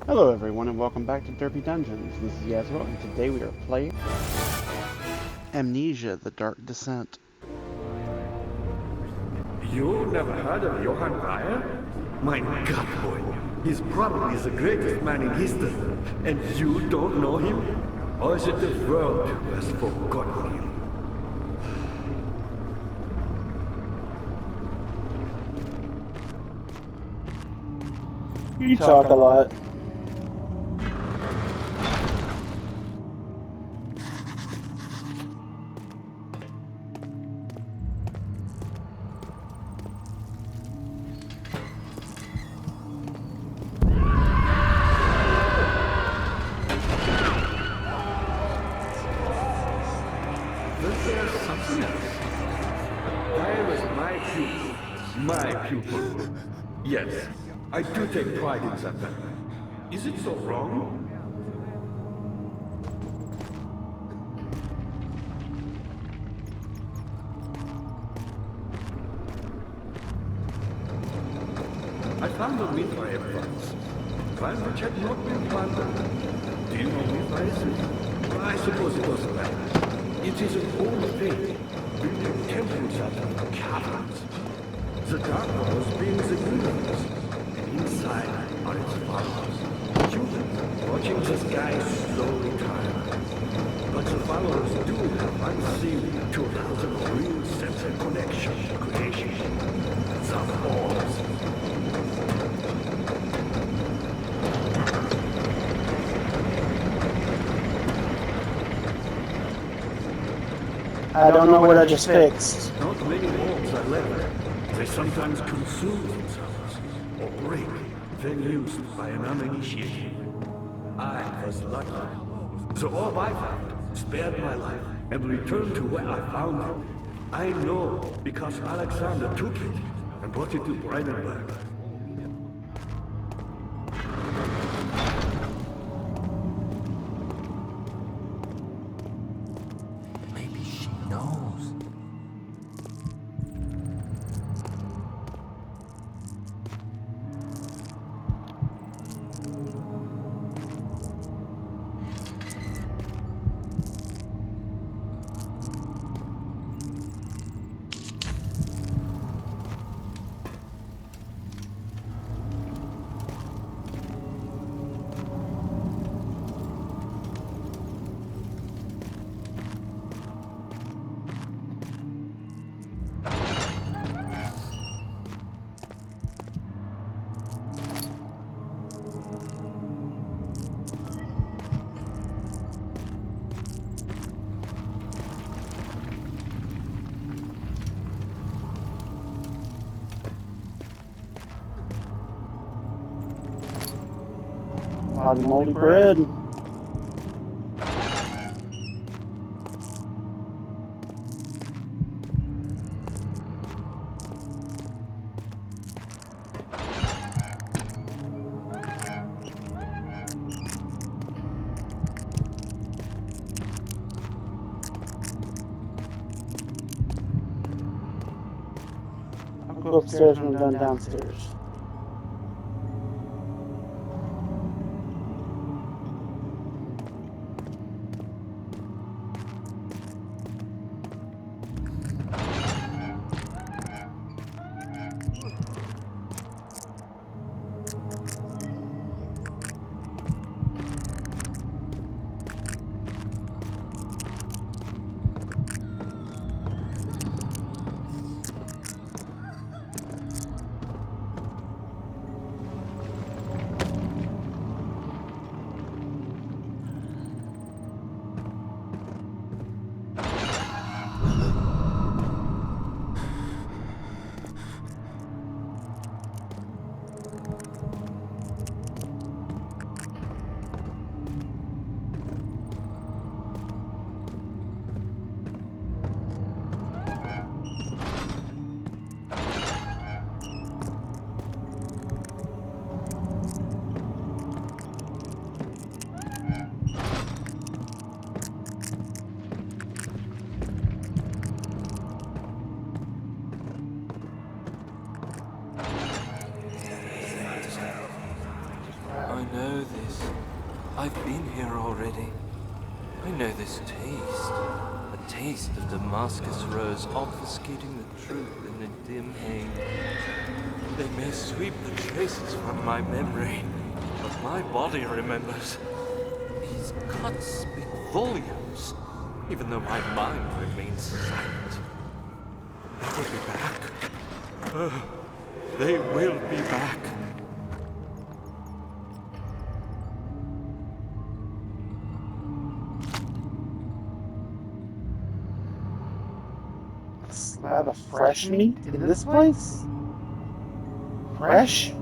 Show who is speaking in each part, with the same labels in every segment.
Speaker 1: Hello everyone and welcome back to Derpy Dungeons. This is Yasro and today we are playing Amnesia, the Dark Descent.
Speaker 2: You never heard of Johann Ryer? My God, boy. He's probably the greatest man in history. And you don't know him? Or is it the world who has forgotten him?
Speaker 3: You talk a lot.
Speaker 2: There's something else. Ryer is my pupil. My pupil. Yes, I do take pride in that. Is it so wrong? I found a Mithraeus once. One which had not been planted. Do you know Mithraeus? I suppose it doesn't matter. It is an old faith, building temples out of caverns. The dark walls being the universe, and inside are its followers. Humans watching the sky slowly turn. But the followers do have unseen 2,000 real sense of connection to creation. The forms.
Speaker 3: I don't know what I just fixed.
Speaker 2: Not many orbs are left. They sometimes consume themselves, or break, then used by an uninitiated. I was lucky. The orb I found spared my life and returned to where I found it. I know because Alexander took it and brought it to Brandenburg.
Speaker 4: Maybe she knows.
Speaker 3: A lot of moldy bread. I'll go upstairs when I'm done downstairs.
Speaker 4: know this. I've been here already. I know this taste. A taste of Damascus rose obfuscating the truth in a dim haze. They may sweep the traces from my memory, but my body remembers. These cuts speak volumes, even though my mind remains silent. They will be back. Oh, they will be back.
Speaker 3: A slab of fresh meat in this place? Fresh?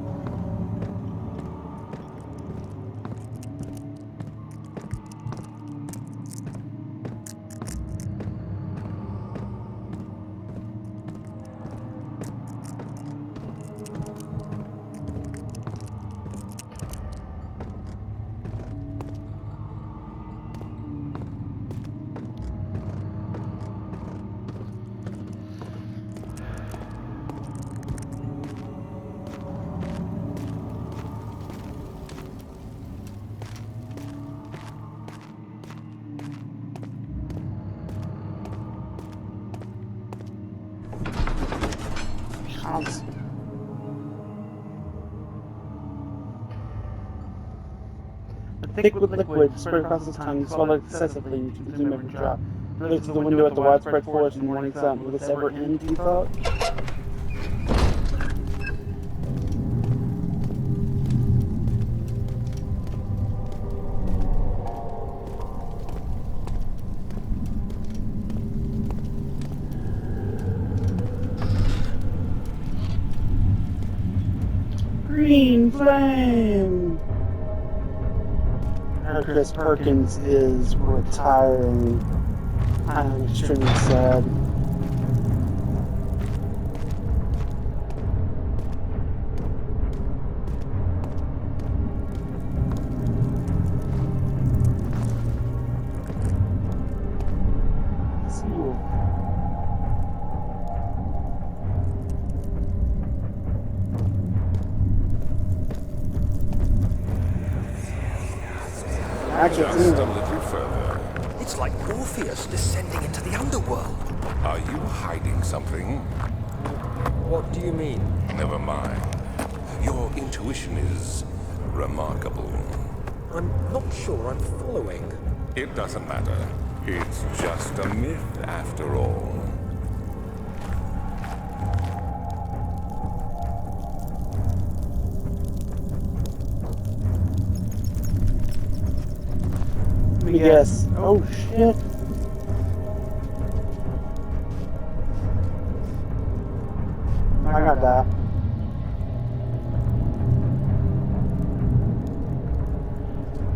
Speaker 3: The thick liquid spread across his tongue, he swallowed excessively and consumed every drop. He looked through the window at the widespread forest and morning sun. Will this ever end, he thought? Green flame! Chris Perkins is retiring. I'm extremely sad. See you. Actually,
Speaker 2: Just a little further.
Speaker 5: It's like Orpheus descending into the underworld.
Speaker 2: Are you hiding something?
Speaker 5: What do you mean?
Speaker 2: Never mind. Your intuition is remarkable.
Speaker 5: I'm not sure I'm following.
Speaker 2: It doesn't matter. It's just a myth after all.
Speaker 3: Let me guess. Oh shit. I got that.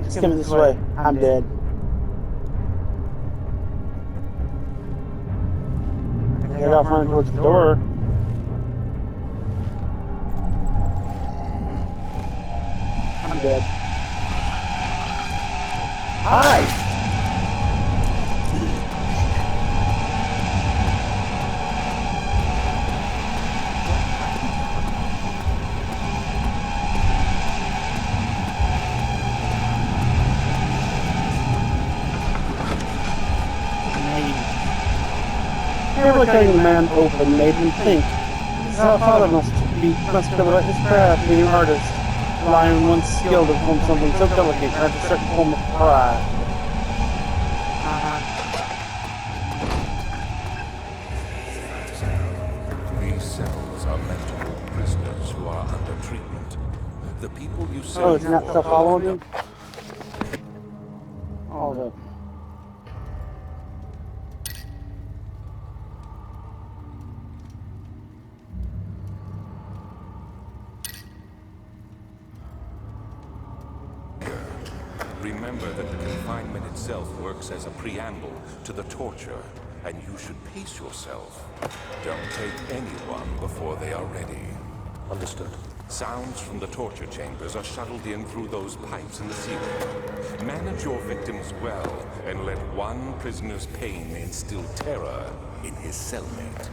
Speaker 3: He's coming this way. I'm dead. I got running towards the door. I'm dead. Hi! Carefully cutting the man open made him think. His father must feel about his craft, being an artist, relying on one's skill to perform something so delicate, and a certain form of pride.
Speaker 2: These cells are meant to hold prisoners who are under treatment. The people you send
Speaker 3: Oh, is not
Speaker 2: for
Speaker 3: still following
Speaker 2: are-
Speaker 3: me? All of it.
Speaker 2: Remember that the confinement itself works as a preamble to the torture, and you should pace yourself. Don't take anyone before they are ready.
Speaker 5: Understood.
Speaker 2: Sounds from the torture chambers are shuttled in through those pipes in the ceiling. Manage your victims well, and let one prisoner's pain instill terror in his cellmate.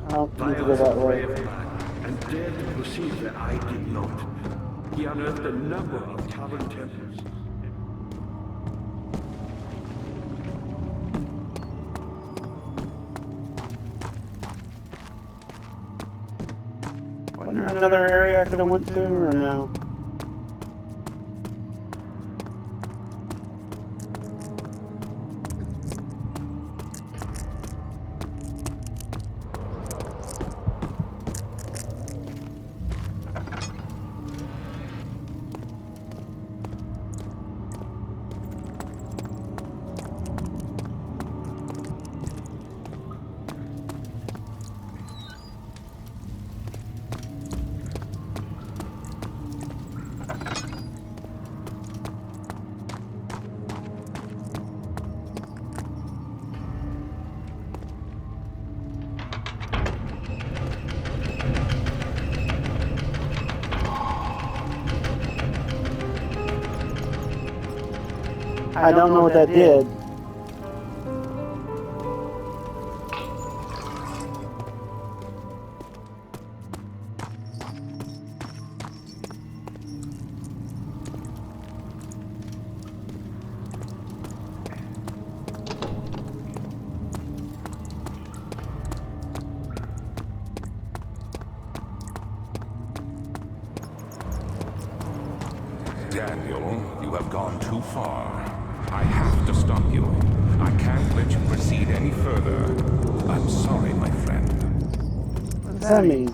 Speaker 3: I don't need to go
Speaker 2: Violet
Speaker 3: that
Speaker 2: was a
Speaker 3: way.
Speaker 2: brave man and dared to proceed where I did not. He unearthed a number of tavern temples.
Speaker 3: Wasn't there another area I could have went to, or no? I don't know what that did.
Speaker 6: Daniel, you have gone too far. I have to stop you. I can't let you proceed any further. I'm sorry, my friend.
Speaker 3: What does that mean?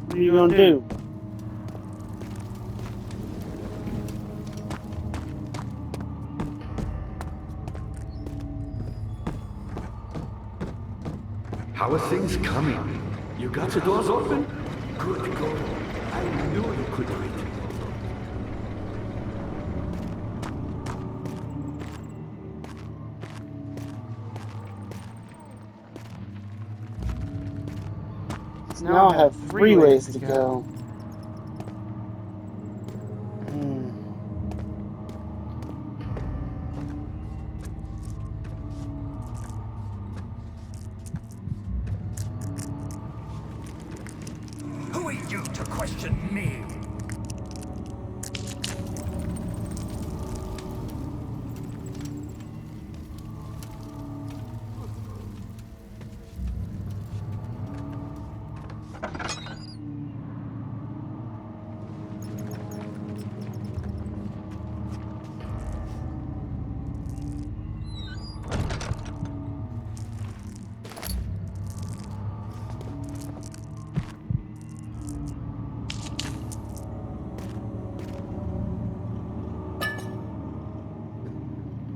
Speaker 3: What are you gonna do?
Speaker 2: How are things coming? You got the doors open? Good God. I knew you could do it.
Speaker 3: So now I have 3 ways to go.
Speaker 5: Who are you to question me?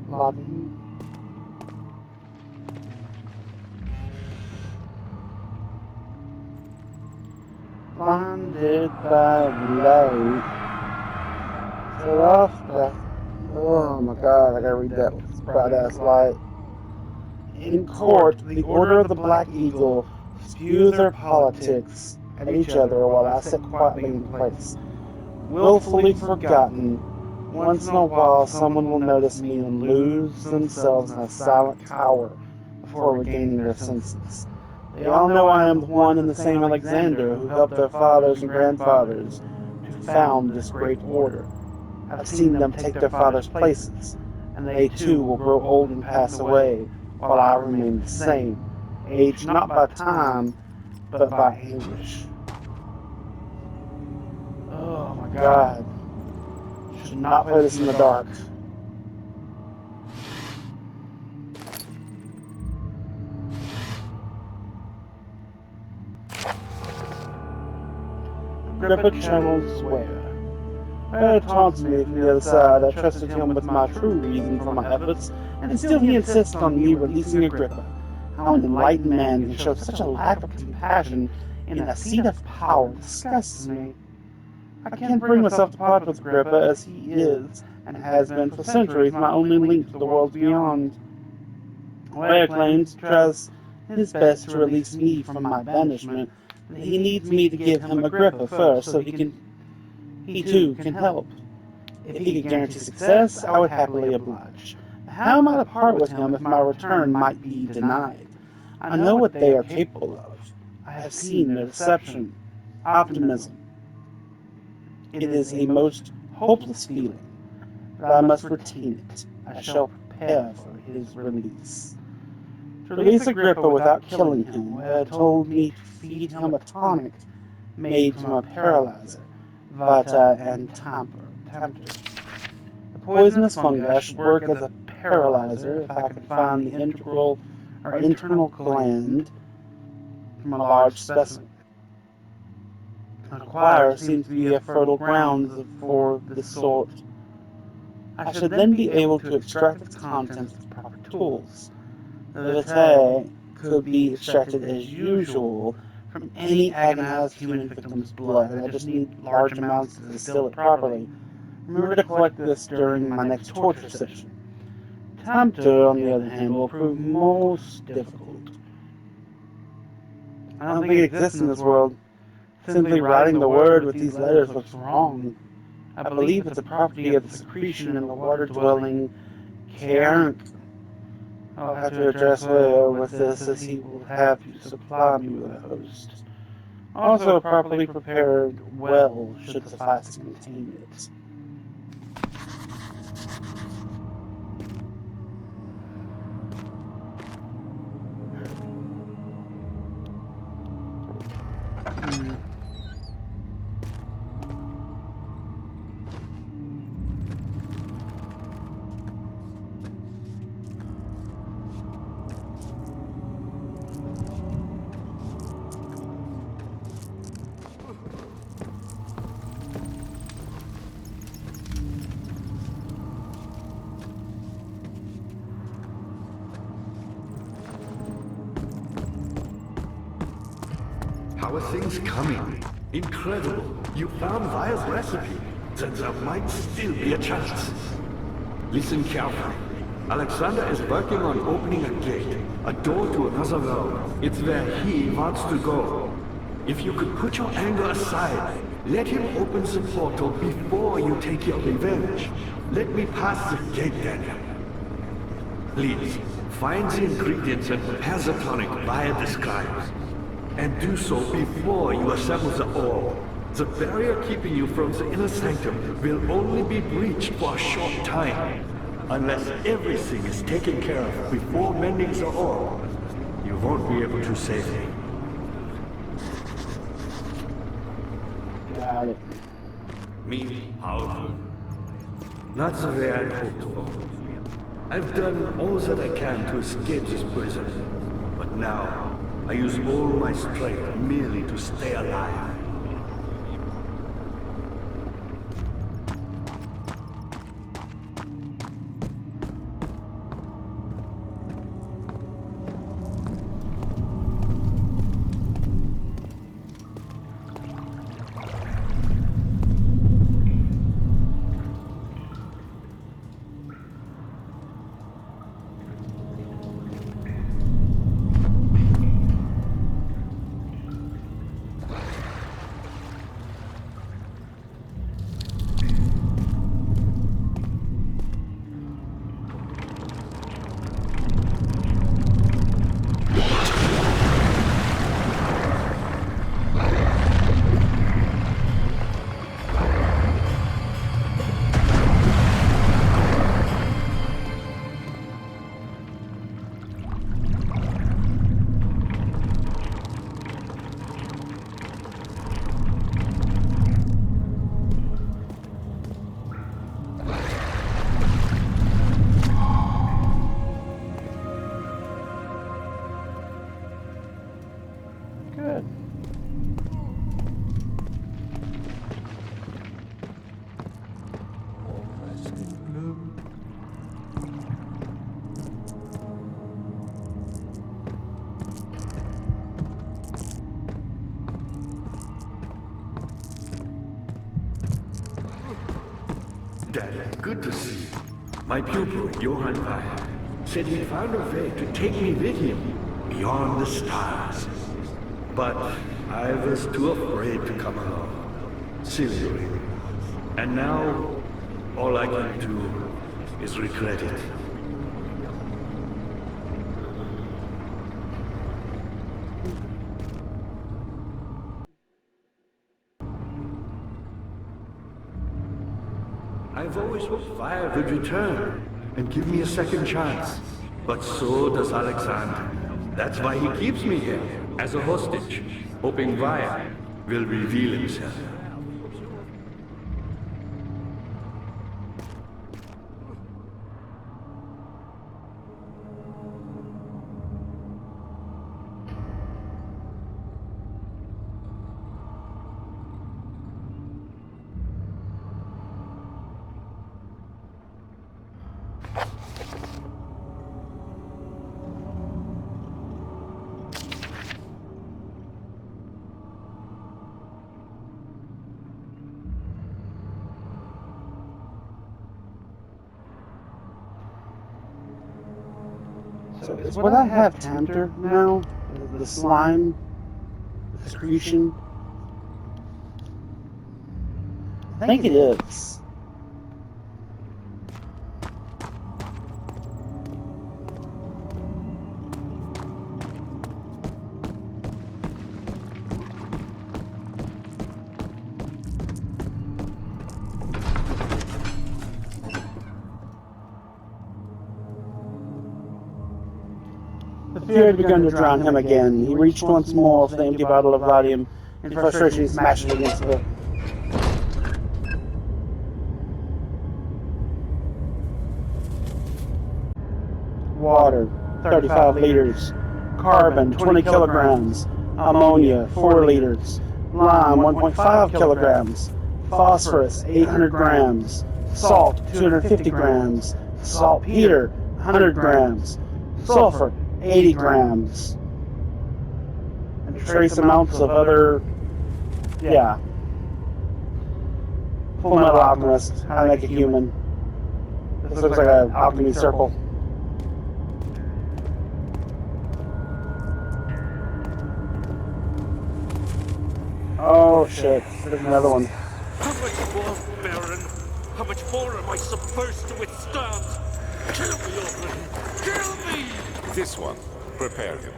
Speaker 3: Lobby. Blinded by light. Set off the. Oh my god, I gotta read that with this bright ass light. In court, the Order of the Black Eagle spew their politics at each other while I sit quietly in place. Willfully forgotten. Once in a while, someone will notice me and lose themselves in a silent tower before regaining their senses. They all know I am the one and the same Alexander who helped their fathers and grandfathers to found this great order. I've seen them take their fathers' places, and they too will grow old and pass away, while I remain the same, aged not by time, but by anguish. Oh my god. Should not play this in the dark. Agrippa channels where? Taunts me from the other side. I trusted him with my true reason for my efforts, and still he insists on me releasing Agrippa. How an enlightened man can show such a lack of compassion in a seat of power disgusts me. I can't bring myself to part with Agrippa, as he is, and has been for centuries, my only link to the worlds beyond. Lair claims, tries his best to release me from my banishment, but he needs me to give him Agrippa first, so he too can help. If he could guarantee success, I would happily oblige. How am I to part with him if my return might be denied? I know what they are capable of. I have seen their deception, optimism. It is a most hopeless feeling, but I must retain it. I shall prepare for his release. To release Agrippa without killing him, had told me to feed him a tonic made from a paralyzer, vata and tempter. The poisonous fungi should work as a paralyzer if I could find the integral or internal gland from a large specimen. The choir seems to be a fertile ground for this sort. I should then be able to extract its contents with proper tools. The vitae could be extracted as usual from any agonized human victim's blood, and I just need large amounts to distill it properly. Remember to collect this during my next torture session. Tempter, on the other hand, will prove most difficult. I don't think it exists in this world. Simply writing the word with these letters looks wrong. I believe it's a property of the secretion in the water-dwelling Cairn. I'll have to address Leo with this, as he will have to supply me with a host. Also, a properly prepared well should suffice to contain it.
Speaker 2: How are things coming? Incredible. You found Vire's recipe. Then there might still be a chance. Listen carefully. Alexander is working on opening a gate, a door to another world. It's where he wants to go. If you could put your anger aside, let him open the portal before you take your revenge. Let me pass the gate, Daniel. Please, find the ingredients and prepare the tonic Vire describes. And do so before you assemble the orb. The barrier keeping you from the inner sanctum will only be breached for a short time. Unless everything is taken care of before mending the orb, you won't be able to save me.
Speaker 3: Got it.
Speaker 2: Me, powerful. Not the way I hoped for. I've done all that I can to escape this prison. But now, I use all my strength merely to stay alive.
Speaker 3: Good.
Speaker 2: Dad, good to see you. My pupil, Johann Vire, said he'd found a way to take me with him beyond the stars. But I was too afraid to come along. Silly. And now, All I can do is regret it. I've always hoped Fire would return and give me a second chance. But so does Alexander. That's why he keeps me here, as a hostage, hoping Vaya will reveal himself.
Speaker 3: So is what I have Tempter now? The slime? The secretion? I think it is. The fear had begun to drown him again. He reached once more for the empty bottle of Valium. In frustration, he smashed it against the... Water, 35 liters. Carbon, 20 kilograms. Ammonia, 4 liters. Lime, 1.5 kilograms. Phosphorus, 800 grams. Salt, 250 grams. Saltpeter, 100 grams. Sulfur, 80 grams. And trace amounts of other... yeah. Full Metal Alchemist, How to Make a Human. This looks like an alchemy circle. Oh shit, there's another one.
Speaker 7: How much more, Baron? How much more am I supposed to withstand? Kill me already! Kill me!
Speaker 6: This one. Prepare him.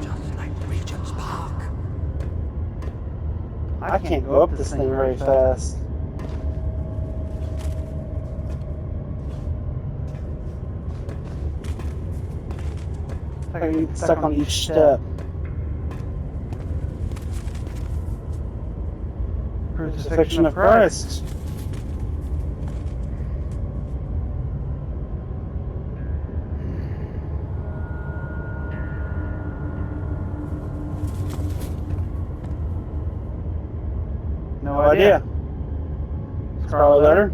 Speaker 5: Just like Regent's Park.
Speaker 3: I can't go up this thing very fast. I get stuck on each step. Crucifixion of Christ. No idea. Scarlet letter.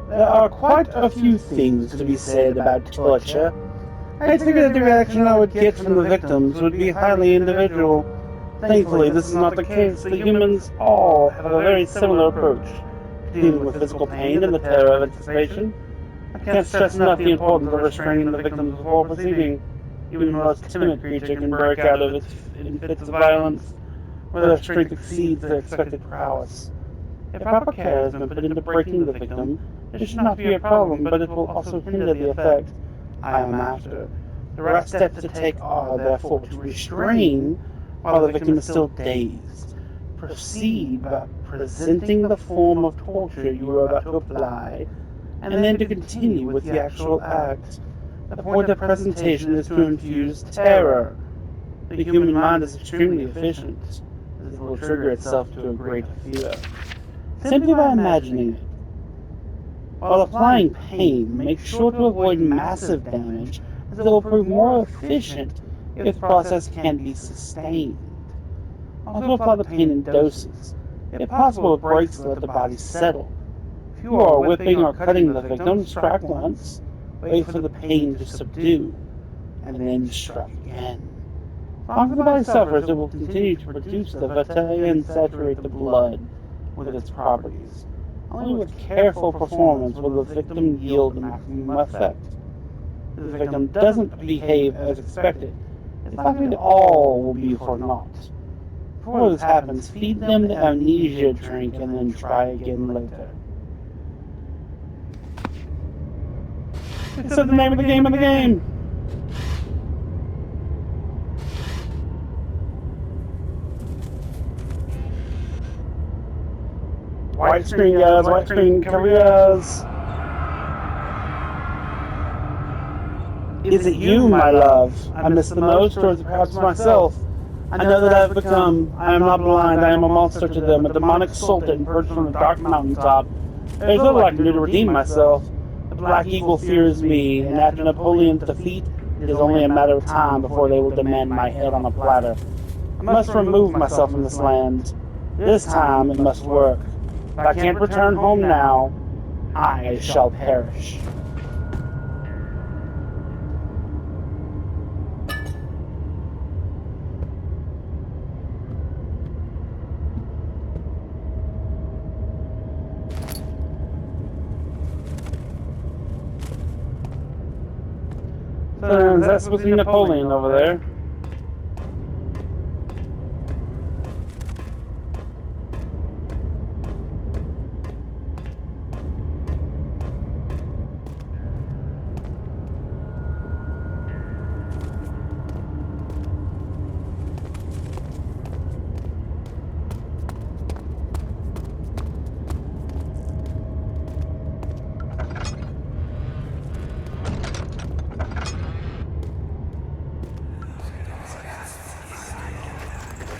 Speaker 3: There are quite a few things to be said about torture. I figured that the reaction I would get from the victims would be highly individual. Thankfully, this is not the case. The humans all have a very similar approach to dealing with physical pain and the terror of anticipation. I can't stress enough the importance of restraining the victims before proceeding. Even the most timid creature can break out of it in fits of violence, where their strength exceeds their expected prowess. If proper care has been put into breaking the victim, it should not be a problem, but it will also hinder the effect I am after. The right steps to take are, therefore, to restrain while the victim is still dazed. Proceed by presenting the form of torture you are about to apply, and then to continue with the actual act. The point of presentation is to infuse terror. The human mind is extremely efficient, as it will trigger itself to a great fear. Simply by imagining it. While applying pain, make sure to avoid massive damage, as it will prove more efficient if the process can be sustained. Also apply the pain in doses. If possible, with breaks to let the body settle. If you are whipping or cutting the victim, strike once, wait for the pain to subdue, and then strike again. As long as the body suffers, it will continue to produce the vitae and saturate the blood with its properties. Only with careful performance will the victim yield the maximum effect. If the victim doesn't behave as expected, it's likely that all will be for naught. Before this happens, feed them the amnesia drink and then try again later. It said the name of the game of the game! White screen, guys, white screen, cover your eyes. Is it you, my love, I miss the most, or is it perhaps myself? I know that I have become, I am not blind, I am a monster to them, a demonic sultan perched on a dark mountaintop. There is little I can do to redeem myself. The Black Eagle fears me, and after Napoleon's defeat, it is only a matter of time before they will demand my head on a platter. I must remove myself from this land. This time it must work. If I can't return home now, I shall perish. So that's supposed to be Napoleon over there.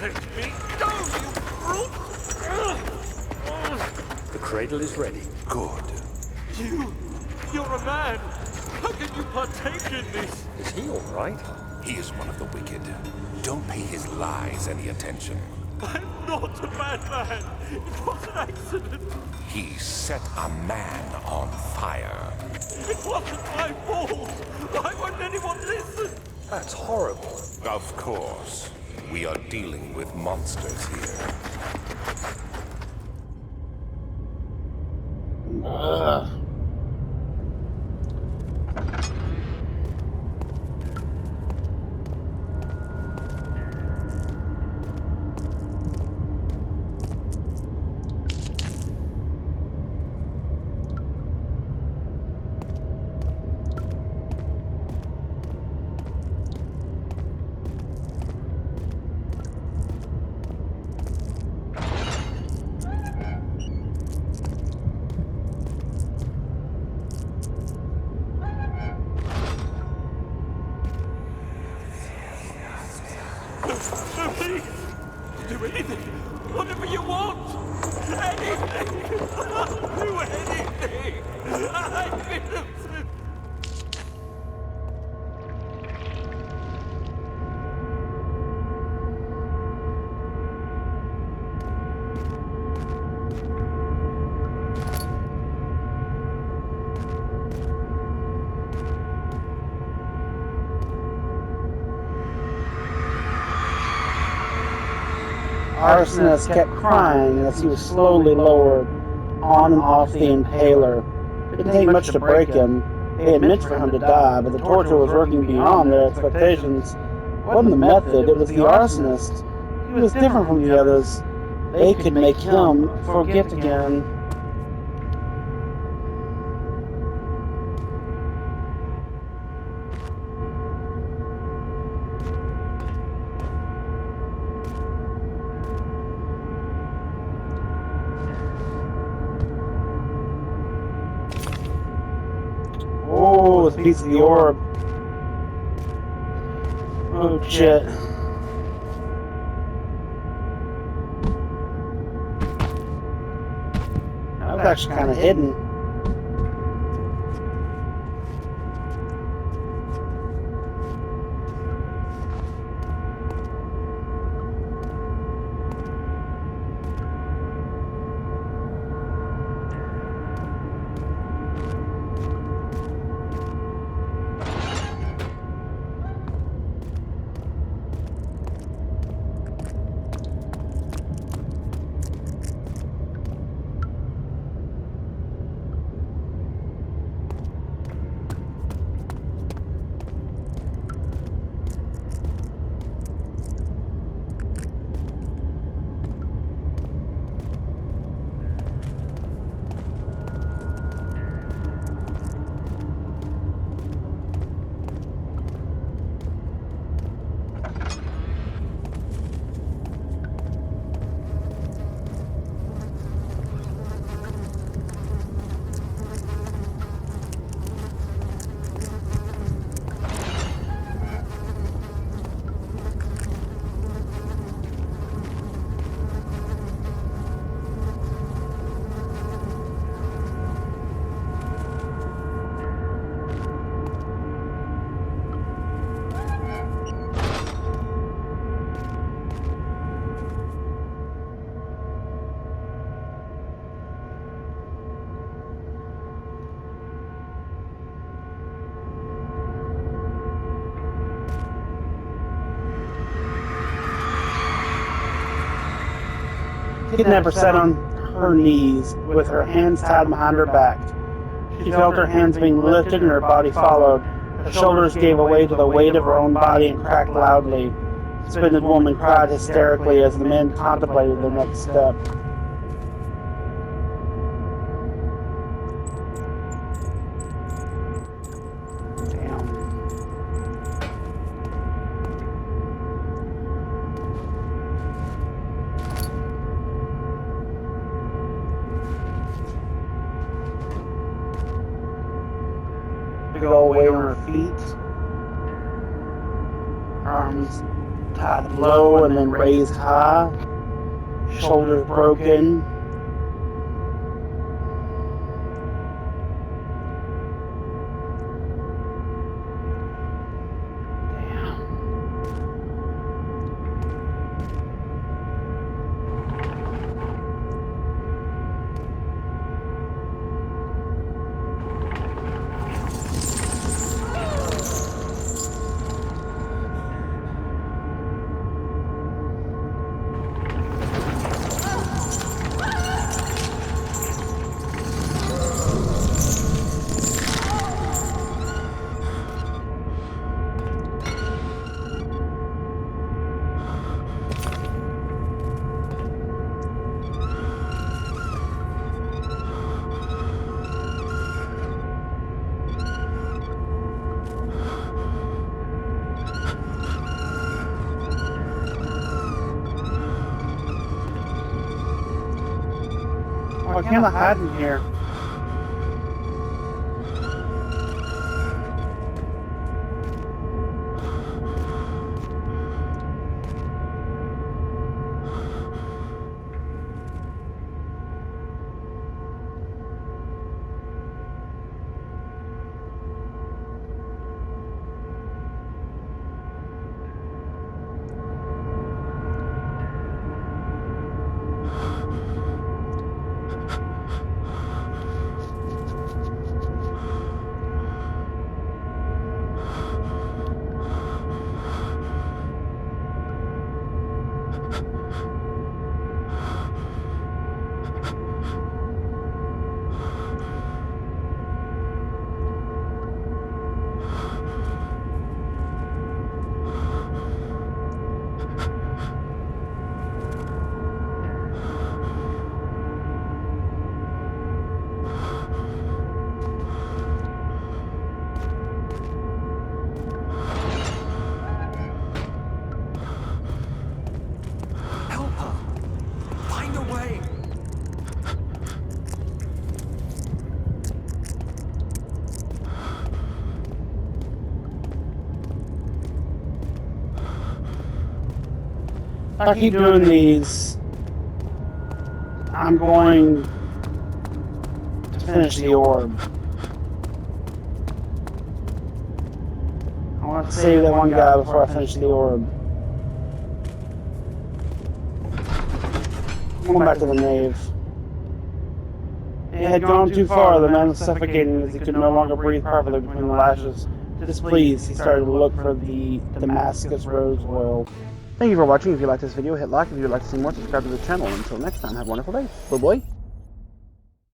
Speaker 7: Let me go, you brute!
Speaker 2: The cradle is ready. Good.
Speaker 7: You're a man! How can you partake in this?
Speaker 2: Is he all right?
Speaker 6: He is one of the wicked. Don't pay his lies any attention.
Speaker 7: I'm not a bad man! It was an accident!
Speaker 6: He set a man on fire.
Speaker 7: It wasn't my fault! Why won't anyone listen?
Speaker 2: That's horrible.
Speaker 6: Of course. We are dealing with monsters here.
Speaker 7: Please! Do anything! Whatever you want! Anything! Do anything! I'm innocent!
Speaker 3: Arsonist kept crying as he was slowly lowered on and off the impaler. It didn't take much to break him. They had meant for him to die, but the torture was working beyond their expectations. It wasn't the method, it was the arsonist. He was different from the others. They could make him forget again. Oh, it's a piece of the orb. Oh, shit. That was actually kind of hidden. kidnapper sat on her knees with her hands tied behind her back. She felt her hands being lifted and her body followed. Her shoulders gave way to the weight of her own body and cracked loudly. The suspended woman cried hysterically as the men contemplated their next step. Big old weight on her feet. Arms tied low and then raised high. Shoulders broken. Why can't I hide in here?
Speaker 5: Help her! Find a way!
Speaker 3: If I keep doing these, I'm going to finish the orb. I want to save that one guy before I finish the orb. Going back to the nave. It had gone too far. The man was suffocating as he could no longer breathe properly between the lashes. Displeased, he started to look for the Damascus rose oil.
Speaker 1: Thank you for watching. If you liked this video, hit like. If you'd like to see more, subscribe to the channel. Until next time, have a wonderful day. Bye-bye.